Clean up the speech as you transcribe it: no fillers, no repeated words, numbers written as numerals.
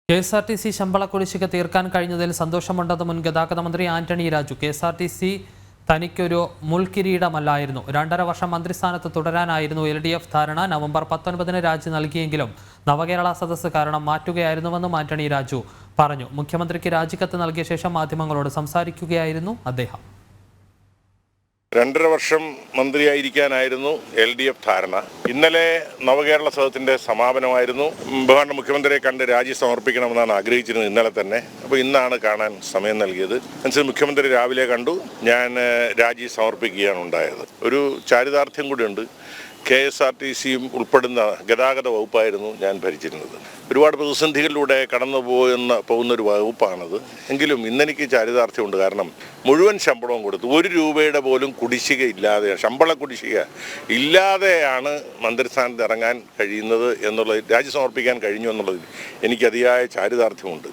KSRTC ശമ്പള കുടിശ്ശിക തീർക്കാൻ കഴിഞ്ഞതിൽ സന്തോഷമുണ്ടെന്ന് മുൻ ഗതാഗത മന്ത്രി ആന്റണി രാജു. KSRTC തനിക്കൊരു മുൾക്കിരീടമല്ലായിരുന്നു. 2.5 വർഷം മന്ത്രിസ്ഥാനത്ത് തുടരാനായിരുന്നു LDF ധാരണ. നവംബർ 19-ന് രാജി നൽകിയെങ്കിലും നവകേരള സദസ്സ് കാരണം മാറ്റുകയായിരുന്നുവെന്നും ആന്റണി രാജു പറഞ്ഞു. മുഖ്യമന്ത്രിക്ക് രാജിക്കത്ത് നൽകിയ ശേഷം മാധ്യമങ്ങളോട് സംസാരിക്കുകയായിരുന്നു അദ്ദേഹം. 2.5 വർഷം മന്ത്രിയായിരിക്കാനായിരുന്നു LDF ധാരണ. ഇന്നലെ നവകേരള സദസ്സിന്റെ സമാപനമായിരുന്നു. ബഹുമാന്യ മുഖ്യമന്ത്രിയെ കണ്ട് രാജി സമർപ്പിക്കണമെന്നാണ് ആഗ്രഹിച്ചിരുന്നത് ഇന്നലെ തന്നെ. അപ്പോൾ ഇന്നാണ് കാണാൻ സമയം നൽകിയത്. അനുസരിച്ച് മുഖ്യമന്ത്രി രാവിലെ കണ്ടു. ഞാൻ രാജി സമർപ്പിക്കുകയാണ് ഉണ്ടായത്. ഒരു ചാരിതാർത്ഥ്യം കൂടിയുണ്ട്. KSRTCയും ഉൾപ്പെടുന്ന ഗതാഗത വകുപ്പായിരുന്നു ഞാൻ ഭരിച്ചിരുന്നത്. ഒരുപാട് പ്രതിസന്ധികളിലൂടെ കടന്നു പോകുന്ന ഒരു വകുപ്പാണത്. എങ്കിലും ഇന്നെനിക്ക് ചാരിതാർത്ഥ്യമുണ്ട്. കാരണം മുഴുവൻ ശമ്പളവും കൊടുത്തു. 1 രൂപയുടെ പോലും കുടിശ്ശിക ഇല്ലാതെ, ശമ്പള കുടിശ്ശിക ഇല്ലാതെയാണ് മന്ത്രിസ്ഥാനത്ത് ഇറങ്ങാൻ കഴിയുന്നത് എന്നുള്ളത്, രാജി സമർപ്പിക്കാൻ കഴിഞ്ഞു എന്നുള്ളതിൽ എനിക്ക് അതിയായ ചാരിതാർത്ഥ്യമുണ്ട്.